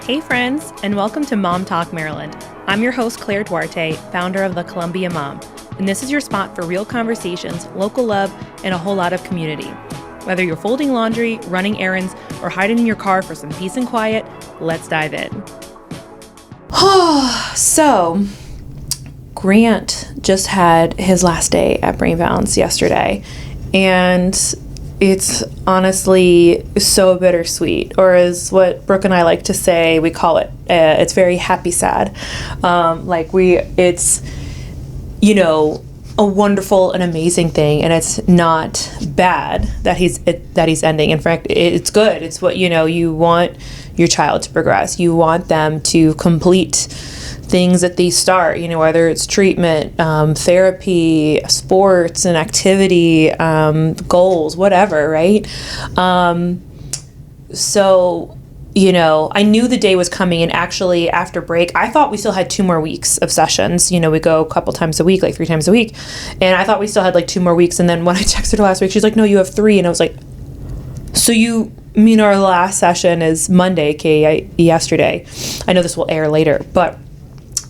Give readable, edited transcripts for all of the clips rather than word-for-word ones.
Hey friends, and welcome to Mom Talk Maryland. I'm your host, Claire Duarte, founder of the Columbia Mom, and this is your spot for real conversations, local love, and a whole lot of community. Whether you're folding laundry, running errands, or hiding in your car for some peace and quiet, let's dive in. So, Grant just had his last day at Brain Bounce yesterday, and it's honestly so bittersweet, or as what Brooke and I like to say, we call it, it's very happy sad. It's, a wonderful and amazing thing, and it's not bad that he's ending. In fact, it's good. It's what, you want your child to progress. You want them to complete things that they start, whether it's treatment, therapy, sports and activity, goals, whatever, right? So, I knew the day was coming, and actually after break, I thought we still had 2 more weeks of sessions. We go a couple times a week, like 3 times a week. And I thought we still had like 2 more weeks. And then when I texted her last week, she's like, no, you have 3. And I was like, so you mean our last session is Monday, yesterday. I know this will air later, but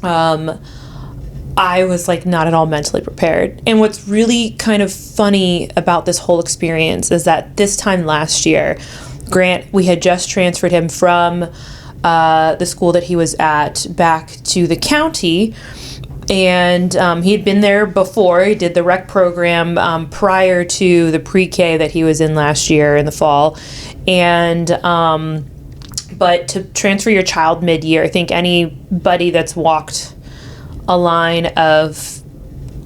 I was like not at all mentally prepared. And what's really kind of funny about this whole experience is that this time last year, Grant, we had just transferred him from the school that he was at back to the county. And he had been there before. He did the rec program prior to the pre-K that he was in last year in the fall. And but to transfer your child mid-year, I think anybody that's walked a line of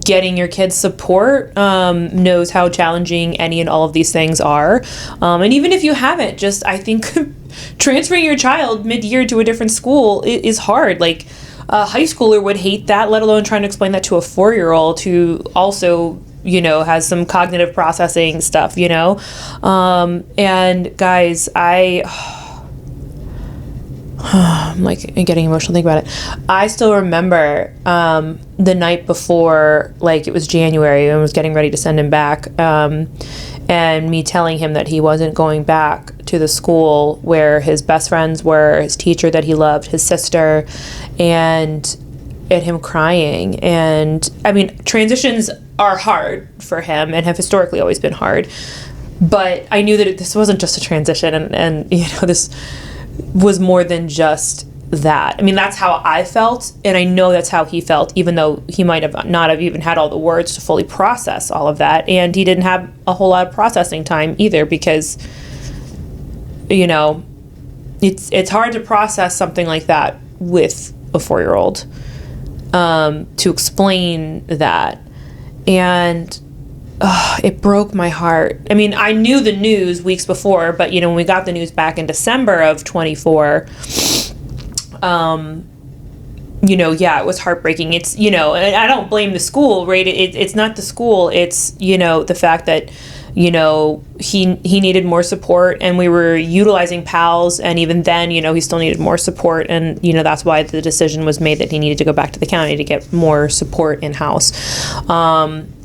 getting your kids support knows how challenging any and all of these things are. And even if you haven't, I think transferring your child mid-year to a different school is hard. Like a high schooler would hate that, let alone trying to explain that to a 4-year-old who also has some cognitive processing stuff, and guys, I'm like getting emotional thinking about it. I still remember the night before, like it was January, and I was getting ready to send him back, and me telling him that he wasn't going back to the school where his best friends were, his teacher that he loved, his sister, and him crying. And I mean, transitions are hard for him and have historically always been hard, but I knew that this wasn't just a transition, and this was more than just that. I mean, that's how I felt, and I know that's how he felt, even though he might have not have even had all the words to fully process all of that, and he didn't have a whole lot of processing time either, because it's hard to process something like that with a 4-year-old, to explain that. And it broke my heart. I mean, I knew the news weeks before, but when we got the news back in December of 24, it was heartbreaking. It's, and I don't blame the school, right? It's not the school. It's, the fact that, he needed more support, and we were utilizing PALS, and even then, he still needed more support, and, that's why the decision was made that he needed to go back to the county to get more support in-house.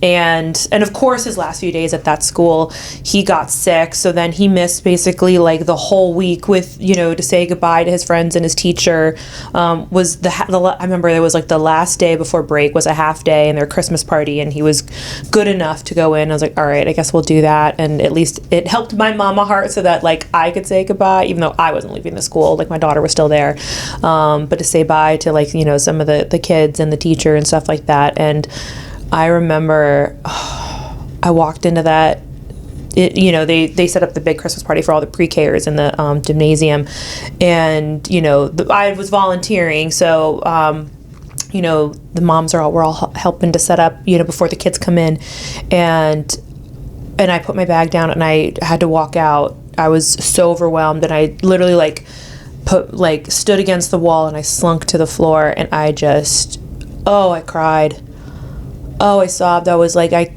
And of course, his last few days at that school, he got sick, so then he missed basically like the whole week with, to say goodbye to his friends and his teacher. I remember there was like the last day before break was a half day and their Christmas party, and he was good enough to go in. I was like, all right, I guess we'll do that. And at least it helped my mama heart so that like I could say goodbye, even though I wasn't leaving the school, like my daughter was still there. But to say bye to like, some of the kids and the teacher and stuff like that. And I remember I walked into that, they set up the big Christmas party for all the pre-Kers in the gymnasium, and, I was volunteering, so, the moms were all helping to set up, before the kids come in, and I put my bag down and I had to walk out. I was so overwhelmed, and I literally stood against the wall, and I slunk to the floor, and I just, I cried. I sobbed. I was like, I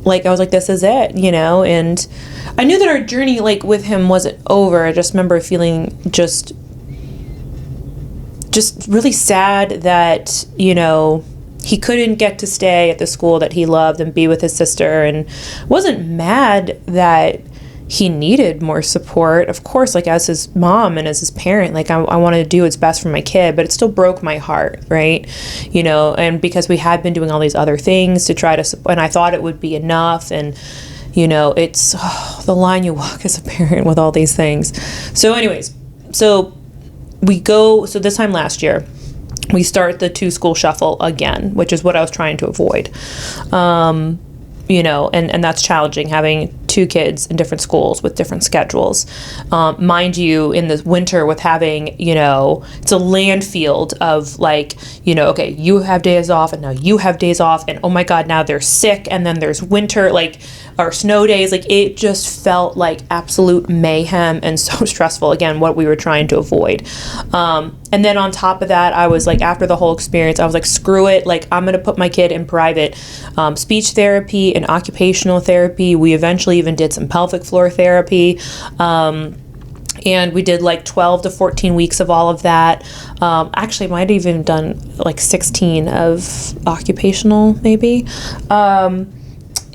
was like, this is it, and I knew that our journey, like, with him wasn't over. I just remember feeling just really sad that, he couldn't get to stay at the school that he loved and be with his sister, and wasn't mad that he needed more support, of course, like as his mom and as his parent, like I wanted to do what's best for my kid, but it still broke my heart, right? And because we had been doing all these other things to try to, and I thought it would be enough, and it's the line you walk as a parent with all these things. So anyways, so this time last year, we start the 2-school shuffle again, which is what I was trying to avoid. And that's challenging, having 2 kids in different schools with different schedules. Mind you, in the winter with having, it's a land field of like, okay, you have days off and now you have days off, and oh my God, now they're sick, and then there's winter, like, or snow days. Like, it just felt like absolute mayhem and so stressful. Again, what we were trying to avoid. And then on top of that, I was like, after the whole experience, I was like, screw it. Like, I'm going to put my kid in private speech therapy and occupational therapy. We eventually even did some pelvic floor therapy. And we did like 12 to 14 weeks of all of that. Actually, I might have even done like 16 of occupational, maybe.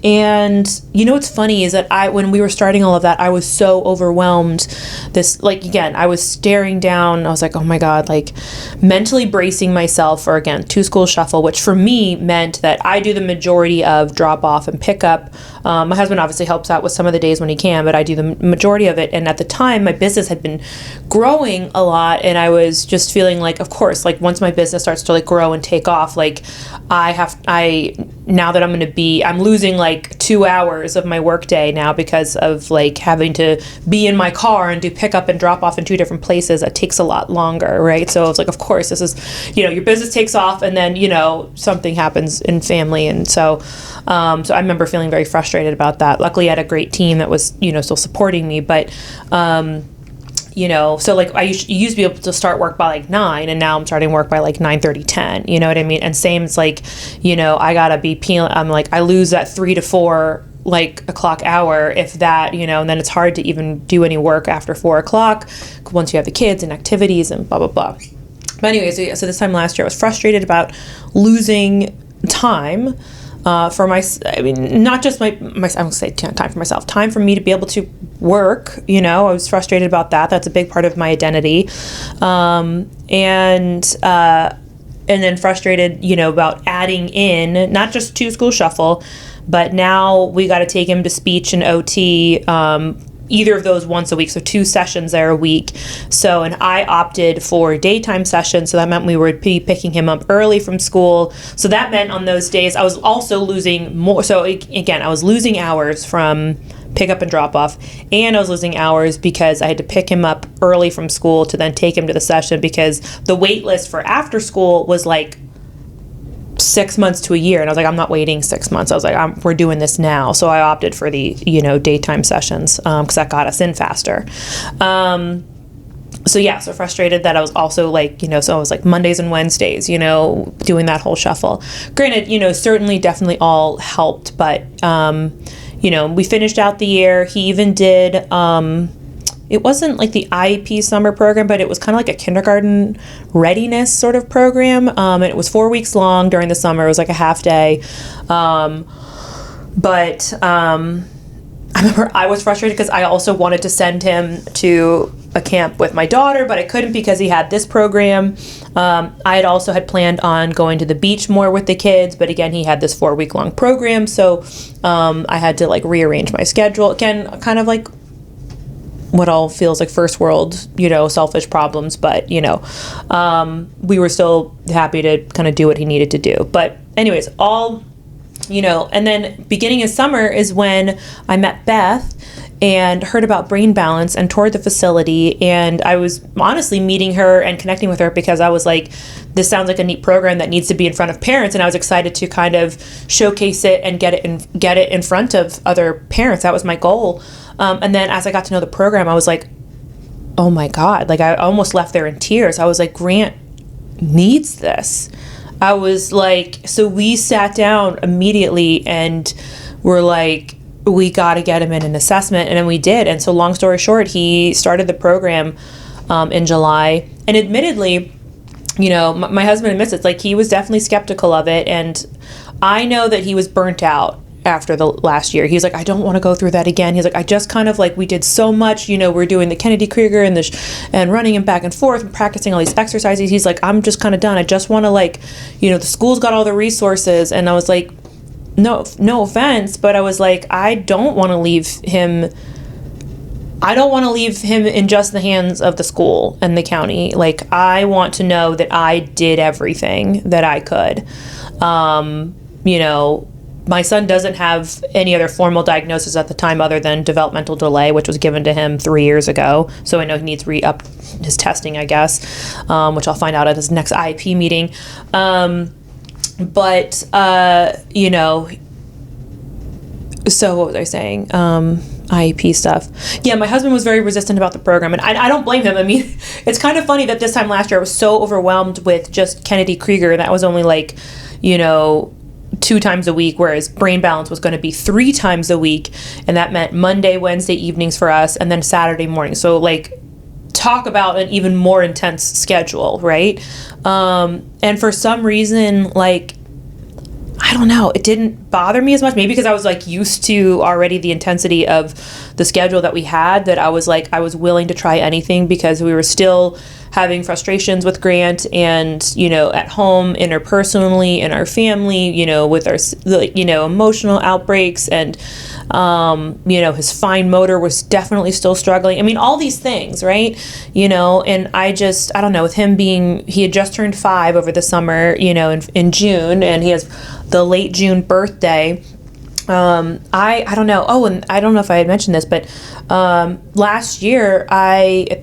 And what's funny is that when we were starting all of that, I was so overwhelmed. I was staring down. I was like, oh my God, like mentally bracing myself for, again, 2-school shuffle, which for me meant that I do the majority of drop off and pick up. My husband obviously helps out with some of the days when he can, but I do the majority of it. And at the time, my business had been growing a lot, and I was just feeling like, of course, like once my business starts to like grow and take off, like now that I'm losing like 2 hours of my workday now because of like having to be in my car and do pickup and drop off in 2 different places. That takes a lot longer, right? So it's like, of course, this is, your business takes off, and then, something happens in family. And so I remember feeling very frustrated about that. Luckily, I had a great team that was, still supporting me, but, so like I used to be able to start work by like 9, and now I'm starting work by like 9:30, 10, you know what I mean? And same, it's like, I gotta be peeling, I'm like, I lose that 3 to 4 like o'clock hour, if that, and then it's hard to even do any work after 4 o'clock once you have the kids and activities and blah, blah, blah. But anyways, so this time last year I was frustrated about losing time for not just I won't say time for myself, time for me to be able to work. I was frustrated about that. That's a big part of my identity. And then frustrated, about adding in, not just 2-school shuffle, but now we got to take him to speech and OT, either of those once a week, so 2 sessions there a week. So, and I opted for daytime sessions, so that meant we would be picking him up early from school. So that meant on those days I was also losing more. So again, I was losing hours from pick up and drop off, and I was losing hours because I had to pick him up early from school to then take him to the session, because the wait list for after school was like 6 months to a year, and I was like, I'm not waiting 6 months. I was like, we're doing this now. So I opted for the daytime sessions because that got us in faster. So frustrated that I was also like, so I was like Mondays and Wednesdays, doing that whole shuffle. Granted, certainly definitely all helped, but we finished out the year. He even did it wasn't like the IEP summer program, but it was kind of like a kindergarten readiness sort of program. And it was 4 weeks long during the summer. It was like a half day. But I remember I was frustrated because I also wanted to send him to a camp with my daughter, but I couldn't because he had this program. I had also planned on going to the beach more with the kids, but again, he had this 4 week long program. So I had to like rearrange my schedule. Again, kind of like what all feels like first world, selfish problems, but, we were still happy to kind of do what he needed to do. But anyways, and then beginning of summer is when I met Beth and heard about Brain Balance and toured the facility. And I was honestly meeting her and connecting with her because I was like, this sounds like a neat program that needs to be in front of parents. And I was excited to kind of showcase it and get it in front of other parents. That was my goal. And then as I got to know the program, I was like, oh my God, like I almost left there in tears. I was like, Grant needs this. I was like, so we sat down immediately and were like, we got to get him in an assessment. And then we did. And so long story short, he started the program in July. And admittedly, my husband admits it's like he was definitely skeptical of it. And I know that he was burnt out. after the last year. He's like, I don't want to go through that again. He's like, I just kind of like, we did so much, we're doing the Kennedy Krieger and and running him back and forth and practicing all these exercises. He's like, I'm just kind of done. I just want to like, the school's got all the resources. And I was like, no offense, but I was like, I don't want to leave him in just the hands of the school and the county. Like, I want to know that I did everything that I could. My son doesn't have any other formal diagnosis at the time other than developmental delay, which was given to him 3 years ago. So I know he needs re-up his testing, I guess, which I'll find out at his next IEP meeting. So what was I saying? IEP stuff. Yeah, my husband was very resistant about the program, and I don't blame him. I mean, it's kind of funny that this time last year I was so overwhelmed with just Kennedy Krieger. That was only like, 2 times a week, whereas brain balance was going to be 3 times a week, and that meant Monday, Wednesday evenings for us, and then Saturday morning. So like, talk about an even more intense schedule, right? And for some reason, like, I don't know, it didn't bother me as much, maybe because I was like used to already the intensity of the schedule that we had, that I was like, I was willing to try anything because we were still having frustrations with Grant and, at home, interpersonally, in our family, with our, emotional outbreaks, and, his fine motor was definitely still struggling. I mean, all these things, right? And I don't know, with him he had just turned 5 over the summer, in June, and he has the late June birthday. I don't know. Oh, and I don't know if I had mentioned this, but last year,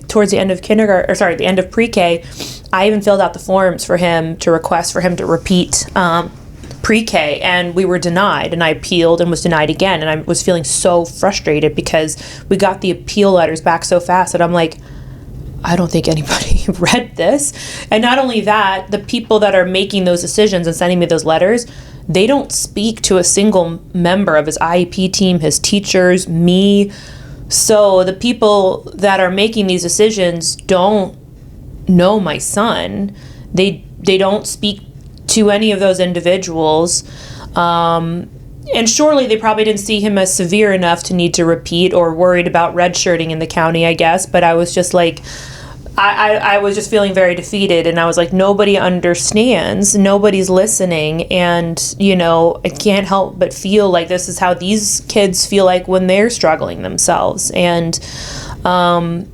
towards the end of the end of pre-K, I even filled out the forms for him to request for him to repeat pre-K, and we were denied, and I appealed and was denied again, and I was feeling so frustrated because we got the appeal letters back so fast that I'm like, I don't think anybody read this. And not only that, the people that are making those decisions and sending me those letters, they don't speak to a single member of his IEP team, his teachers, me. So the people that are making these decisions don't know my son. They don't speak to any of those individuals. And surely they probably didn't see him as severe enough to need to repeat, or worried about redshirting in the county, I guess. But I was just like, I was just feeling very defeated, and I was like, nobody understands, nobody's listening, and, I can't help but feel like this is how these kids feel like when they're struggling themselves. And, so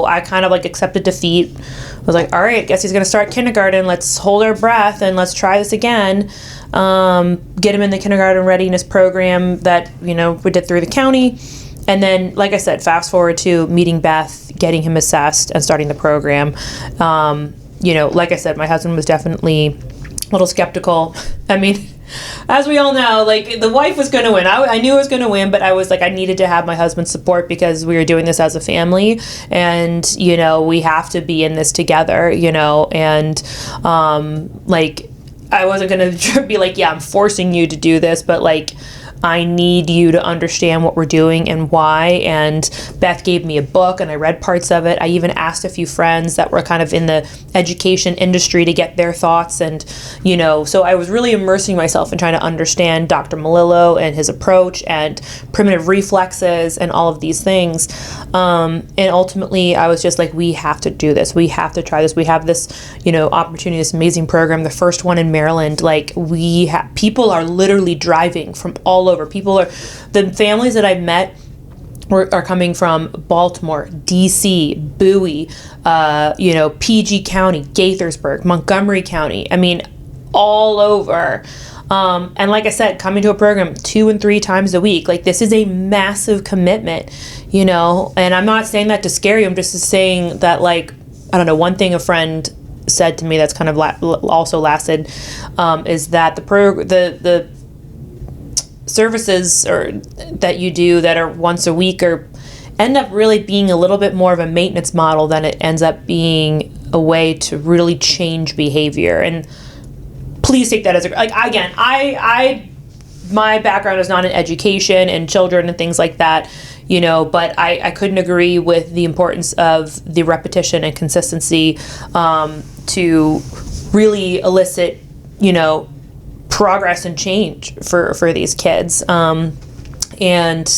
I kind of like accepted defeat. I was like, all right, I guess he's going to start kindergarten. Let's hold our breath and let's try this again. Get him in the kindergarten readiness program that, we did through the county. And then, like I said, fast forward to meeting Beth, getting him assessed, and starting the program. Like I said, my husband was definitely a little skeptical. I mean, as we all know, like, the wife was going to win. I knew I was going to win, but I was like, I needed to have my husband's support because we were doing this as a family, and, we have to be in this together, and, like, I wasn't going to be like, yeah, I'm forcing you to do this, but like, I need you to understand what we're doing and why. And Beth gave me a book, and I read parts of it. I even asked a few friends that were kind of in the education industry to get their thoughts. And, so I was really immersing myself in trying to understand Dr. Melillo and his approach and primitive reflexes and all of these things. And ultimately, I was just like, we have to do this. We have to try this. We have this, opportunity, this amazing program, the first one in Maryland. Like, people are literally driving from all over. The families that I've met are coming from Baltimore, DC, Bowie, PG County, Gaithersburg, Montgomery County. I mean, all over. And like I said, coming to a program 2 and 3 times a week, like, this is a massive commitment, and I'm not saying that to scare you. I'm just saying that, like, I don't know, one thing a friend said to me that's kind of also lasted, is that the services that you do that are once a week end up really being a little bit more of a maintenance model than it ends up being a way to really change behavior. And please take that as again, my background is not in education and children and things like that, but I couldn't agree with the importance of the repetition and consistency to really elicit, progress and change for these kids. And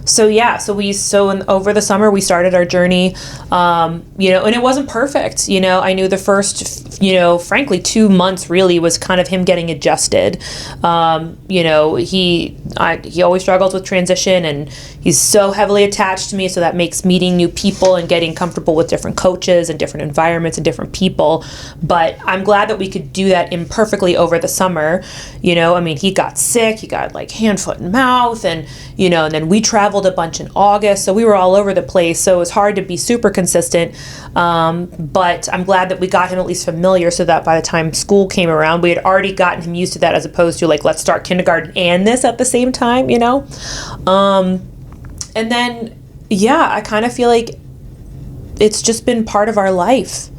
so over the summer we started our journey, and it wasn't perfect. I knew the first, frankly, 2 months really was kind of him getting adjusted. He always struggles with transition, and he's so heavily attached to me. So that makes meeting new people and getting comfortable with different coaches and different environments and different people. But I'm glad that we could do that imperfectly over the summer. He got sick, he got like hand, foot, and mouth, and then we traveled a bunch in August, so we were all over the place, so it was hard to be super consistent, but I'm glad that we got him at least familiar, so that by the time school came around we had already gotten him used to that, as opposed to like, let's start kindergarten and this at the same time. And then I kind of feel like it's just been part of our life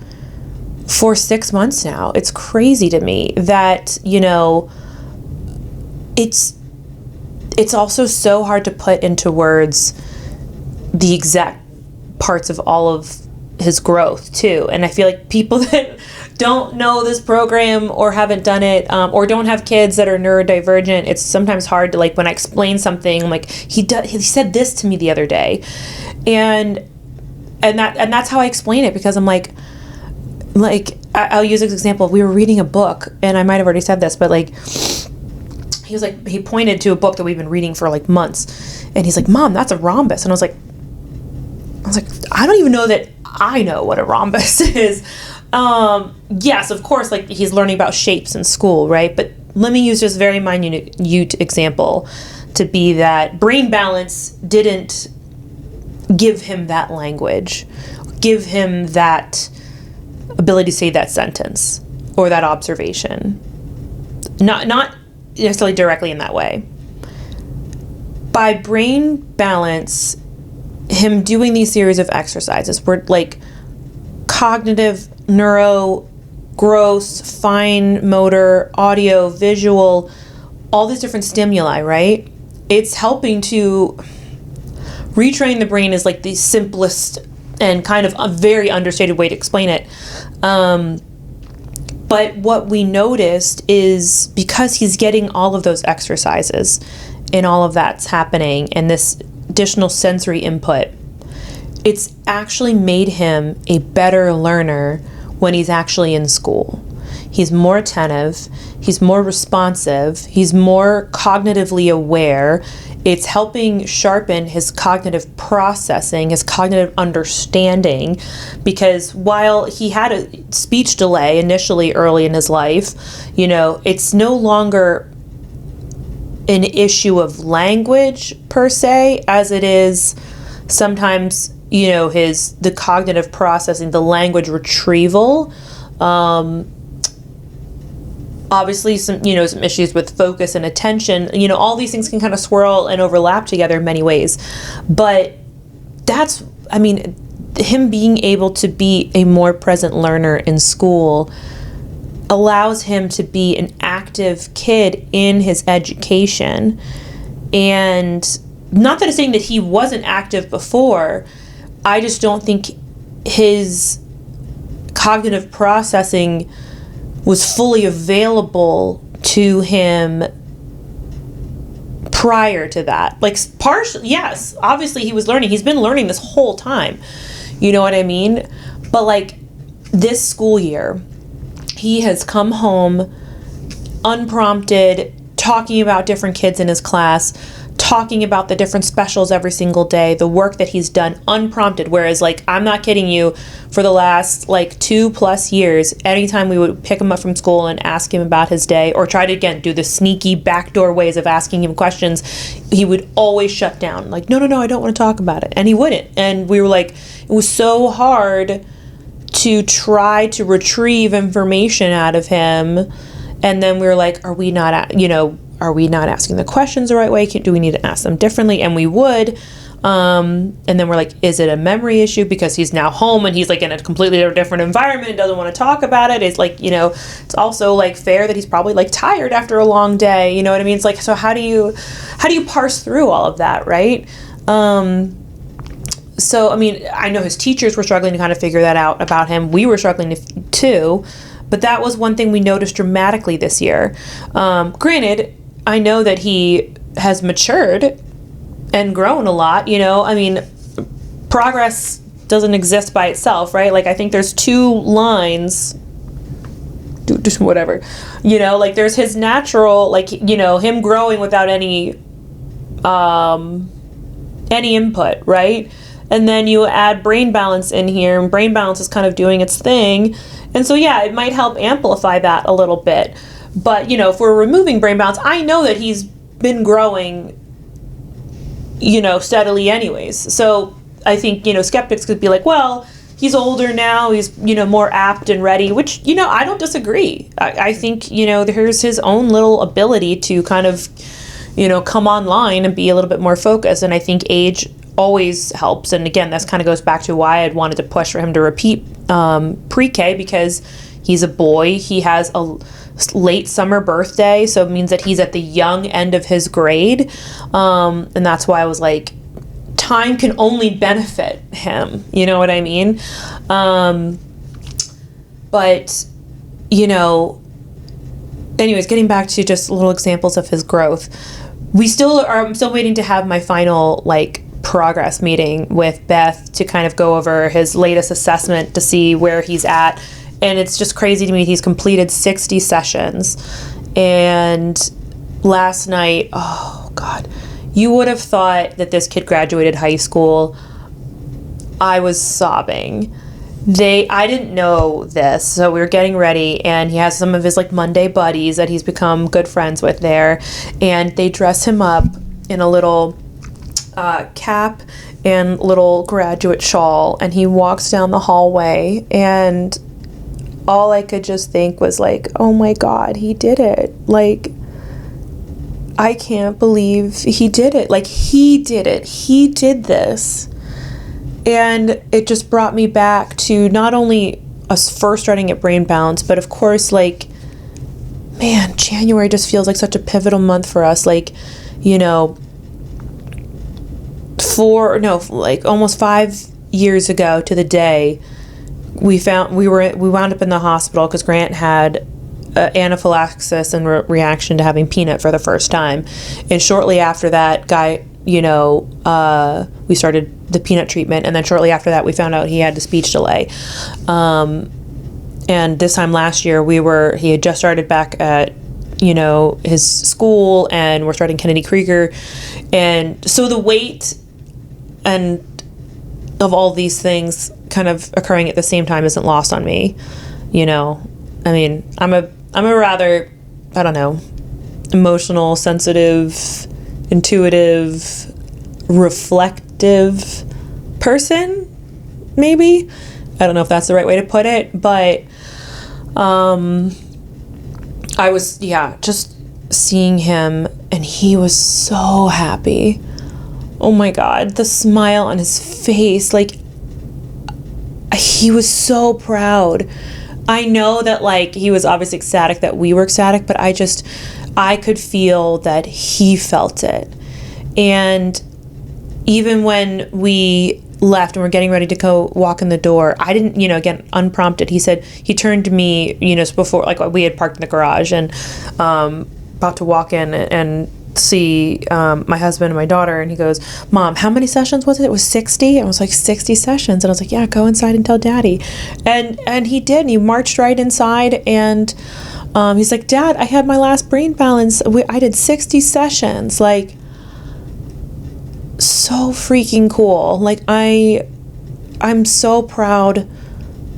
for 6 months now. It's crazy to me that it's also so hard to put into words the exact parts of all of his growth too. And I feel like people that don't know this program or haven't done it, or don't have kids that are neurodivergent, it's sometimes hard to, like, when I explain something, I'm like, he said this to me the other day, and that's how I explain it, because I'm like I'll use this example. We were reading a book, and I might have already said this, but like, he pointed to a book that we've been reading for like months, and he's like, Mom, that's a rhombus. And I was like, I don't even know that I know what a rhombus is. Yes, of course, like, he's learning about shapes in school, right? But let me use this very minute example to be that brain balance didn't give him that language, give him that ability to say that sentence or that observation. Not necessarily directly in that way. By brain balance, him doing these series of exercises were like cognitive, neuro, gross, fine motor, audio, visual, all these different stimuli, right? It's helping to retrain the brain, is like the simplest and kind of a very understated way to explain it. But what we noticed is, because he's getting all of those exercises and all of that's happening and this additional sensory input, it's actually made him a better learner when he's actually in school. He's more attentive, he's more responsive, he's more cognitively aware. It's helping sharpen his cognitive processing, his cognitive understanding, because while he had a speech delay initially early in his life, it's no longer an issue of language per se, as it is sometimes, the cognitive processing, the language retrieval. Obviously some issues with focus and attention, all these things can kind of swirl and overlap together in many ways. But him being able to be a more present learner in school allows him to be an active kid in his education. And not that it's saying that he wasn't active before, I just don't think his cognitive processing was fully available to him prior to that. Like, partially, yes, obviously he was learning. He's been learning this whole time. You know what I mean? But like, this school year, he has come home unprompted, talking about different kids in his class, talking about the different specials every single day, the work that he's done unprompted. Whereas, like, I'm not kidding you, for the last like 2+ years, anytime we would pick him up from school and ask him about his day, or try to, again, do the sneaky backdoor ways of asking him questions, he would always shut down. Like, no, I don't want to talk about it. And he wouldn't. And we were like, it was so hard to try to retrieve information out of him. And then we were like, are we not asking the questions the right way? Do we need to ask them differently? And we would. And then we're like, is it a memory issue because he's now home and he's like in a completely different environment and doesn't want to talk about it? It's like, it's also like fair that he's probably like tired after a long day. You know what I mean? It's like, so how do you parse through all of that, right? So, I mean, I know his teachers were struggling to kind of figure that out about him. We were struggling too. But that was one thing we noticed dramatically this year. Granted, I know that he has matured and grown a lot, you know. I mean, progress doesn't exist by itself, right? Like, I think there's two lines, just whatever, you know, like there's his natural, like, you know, him growing without any input, right? And then you add brain balance in here, and brain balance is kind of doing its thing. And so, yeah, it might help amplify that a little bit. But, you know, if we're removing brain balance, I know that he's been growing, you know, steadily anyways. So I think, you know, skeptics could be like, well, he's older now, he's, you know, more apt and ready, which, you know, I don't disagree. I think, you know, there's his own little ability to kind of, you know, come online and be a little bit more focused. And I think age always helps. And again, this kind of goes back to why I'd wanted to push for him to repeat pre-K, because he's a boy. He has a late summer birthday, so it means that he's at the young end of his grade. And that's why I was like, time can only benefit him. You know what I mean? But, you know, anyways, getting back to just little examples of his growth, I'm still waiting to have my final, like, progress meeting with Beth to kind of go over his latest assessment to see where he's at. And it's just crazy to me. He's completed 60 sessions. And last night, oh God, you would have thought that this kid graduated high school. I was sobbing. I didn't know this, so we were getting ready, and he has some of his like Monday buddies that he's become good friends with there, and they dress him up in a little cap and little graduate shawl, and he walks down the hallway, and all I could just think was like, oh my God, he did it. Like, I can't believe he did it. Like, he did it. He did this. And it just brought me back to not only us first starting at Brain Balance, but of course, like, man, January just feels like such a pivotal month for us. Like, you know, almost 5 years ago to the day, we wound up in the hospital because Grant had anaphylaxis and reaction to having peanut for the first time. And shortly after that, we started the peanut treatment, and then shortly after that we found out he had a speech delay. And this time last year he had just started back at, you know, his school, and we're starting Kennedy Krieger. And so the weight and of all these things kind of occurring at the same time isn't lost on me. You know, I mean, I'm a rather, I don't know, emotional, sensitive, intuitive, reflective person, maybe. I don't know if that's the right way to put it, but I was, just seeing him, and he was so happy. Oh my God, the smile on his face, like, he was so proud. I know that, like, he was obviously ecstatic that we were ecstatic, but I could feel that he felt it. And even when we left and we're getting ready to go walk in the door, I didn't, you know, again, unprompted, he turned to me, you know, before, like, we had parked in the garage and about to walk in and see my husband and my daughter, and he goes, Mom, how many sessions was it? It was 60? I was like, 60 sessions. And I was like, yeah, go inside and tell Daddy. And he did, and he marched right inside, and he's like, Dad, I had my last Brain Balance. I did 60 sessions. Like, so freaking cool. Like, I'm so proud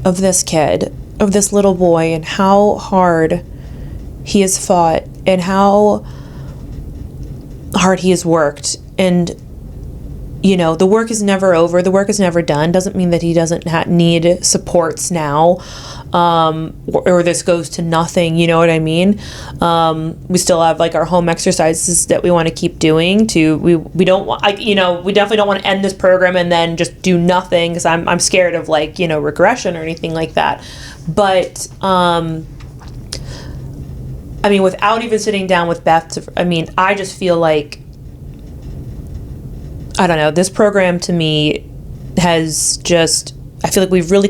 of this kid, of this little boy, and how hard he has fought, and how hard he has worked. And, you know, the work is never over, the work is never done. Doesn't mean that he doesn't need supports now, or this goes to nothing, you know what I mean? We still have, like, our home exercises that we want to keep doing. We don't want, we definitely don't want to end this program and then just do nothing, because I'm scared of, like, you know, regression or anything like that. But I mean, without even sitting down with Beth, I just feel like, I don't know, this program to me has just, I feel like we've really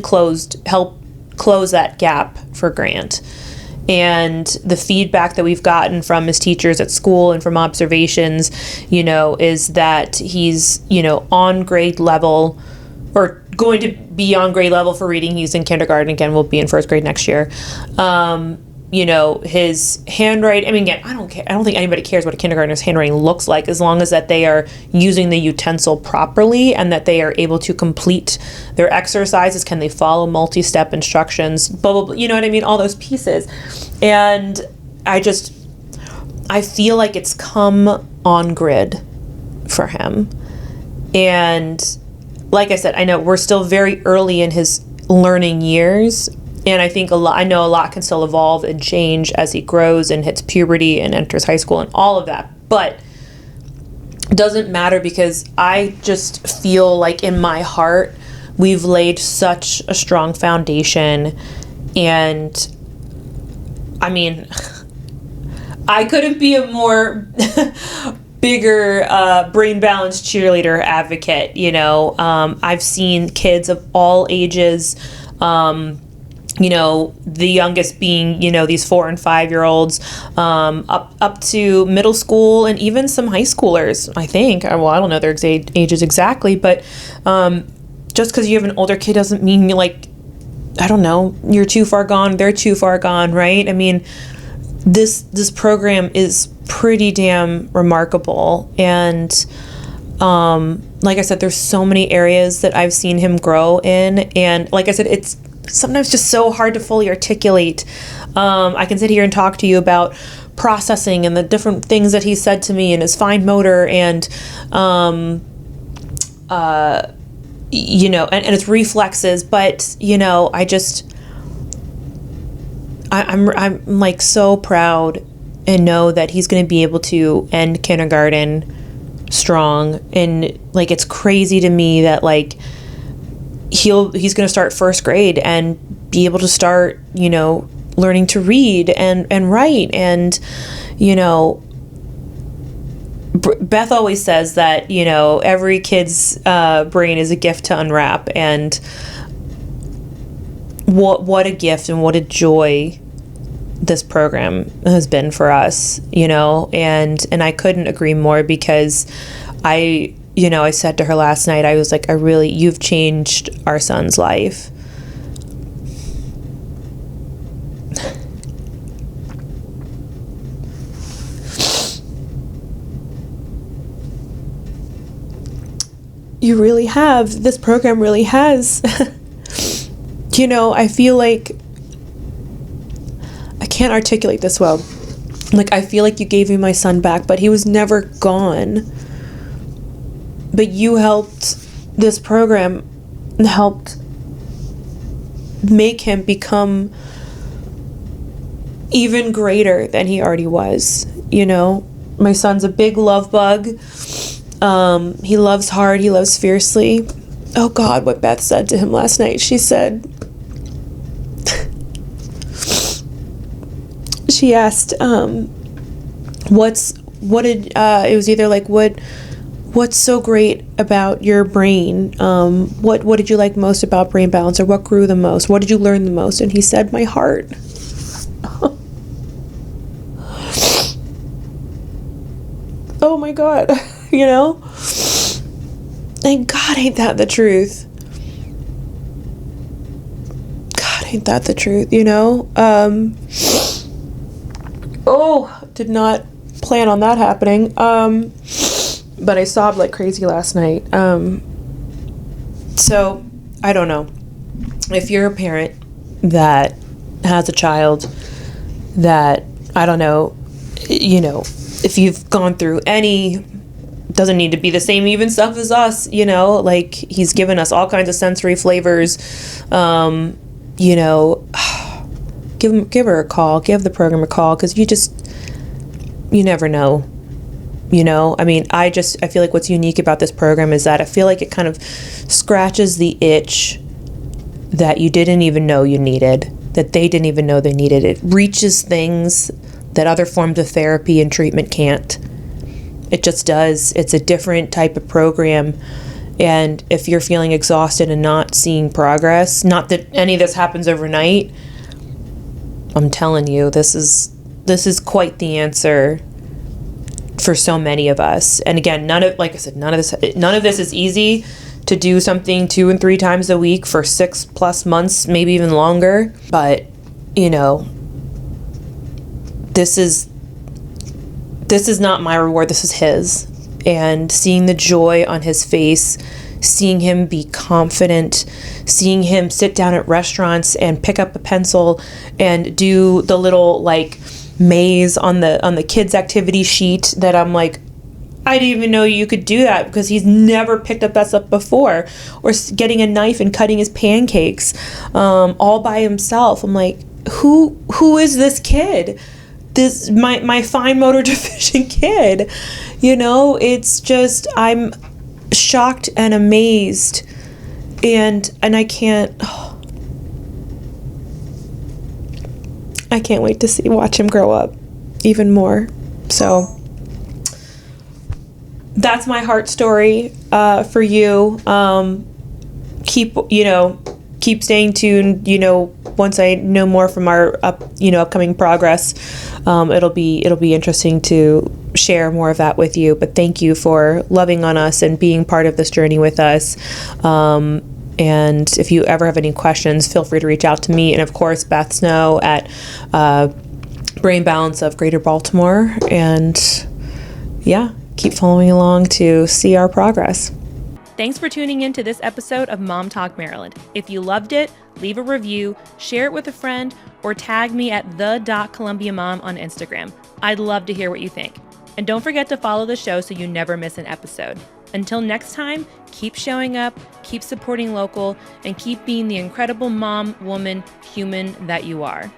helped close that gap for Grant. And the feedback that we've gotten from his teachers at school and from observations, is that he's, on grade level, or going to be on grade level for reading. He's in kindergarten again, will be in first grade next year. His handwriting, again, I don't care. I don't think anybody cares what a kindergartner's handwriting looks like, as long as that they are using the utensil properly and that they are able to complete their exercises. Can they follow multi-step instructions? Blah, blah, blah, you know what I mean? All those pieces. And I feel like it's come on grid for him. And like I said, I know we're still very early in his learning years. And I think I know a lot can still evolve and change as he grows and hits puberty and enters high school and all of that. But it doesn't matter, because I just feel like in my heart, we've laid such a strong foundation. And I couldn't be a more bigger brain balance cheerleader advocate. I've seen kids of all ages, the youngest being, these 4 and 5 year olds, up to middle school, and even some high schoolers, I think. Well, I don't know their ages exactly, but just because you have an older kid doesn't mean you're too far gone, they're too far gone, right? This program is pretty damn remarkable. And like I said, there's so many areas that I've seen him grow in. And like I said, it's sometimes just so hard to fully articulate. I can sit here and talk to you about processing and the different things that he said to me, and his fine motor, and and his reflexes. But I'm like so proud, and know that he's going to be able to end kindergarten strong. And like, it's crazy to me that like he's going to start first grade and be able to start, learning to read and write. And, Beth always says that, every kid's brain is a gift to unwrap. And what a gift and what a joy this program has been for us, and I couldn't agree more, because I said to her last night, I was like, you've changed our son's life. You really have. This program really has. I feel like, I can't articulate this well. Like, I feel like you gave me my son back, but he was never gone. But you helped, this program helped make him become even greater than he already was. My son's a big love bug. He loves hard, he loves fiercely. Oh God, what Beth said to him last night. She said, she asked, what's so great about your brain? What did you like most about brain balance, or what grew the most? What did you learn the most? And he said, my heart. Oh my God, and God, ain't that the truth? God, ain't that the truth, did not plan on that happening. But I sobbed like crazy last night. So I don't know. If you're a parent that has a child that, I don't know, if you've gone through any, doesn't need to be the same even stuff as us, like he's given us all kinds of sensory flavors, give her a call, give the program a call, because you never know. I feel like what's unique about this program is that I feel like it kind of scratches the itch that you didn't even know you needed, that they didn't even know they needed. It reaches things that other forms of therapy and treatment can't. It just does. It's a different type of program. And if you're feeling exhausted and not seeing progress, not that any of this happens overnight, I'm telling you, this is quite the answer for so many of us. And again, none of this is easy. To do something 2 and 3 times a week for 6+ months, maybe even longer. But, this is not my reward, this is his. And seeing the joy on his face, seeing him be confident, seeing him sit down at restaurants and pick up a pencil and do the little maze on the kids' activity sheet that I'm like, I didn't even know you could do that, because he's never picked up that stuff before. Or getting a knife and cutting his pancakes all by himself. I'm like, who is this kid? This my fine motor deficient kid. It's just, I'm shocked and amazed, and I can't wait to watch him grow up even more. So that's my heart story for you. Keep staying tuned. Once I know more from our upcoming progress, it'll be interesting to share more of that with you. But thank you for loving on us and being part of this journey with us. And if you ever have any questions, feel free to reach out to me, and of course Beth Snow at Brain Balance of Greater Baltimore. And keep following along to see our progress. Thanks for tuning in to this episode of Mom Talk Maryland. If you loved it, leave a review, share it with a friend, or tag me at the.columbiamom on Instagram. I'd love to hear what you think. And don't forget to follow the show so you never miss an episode. Until next time, keep showing up, keep supporting local, and keep being the incredible mom, woman, human that you are.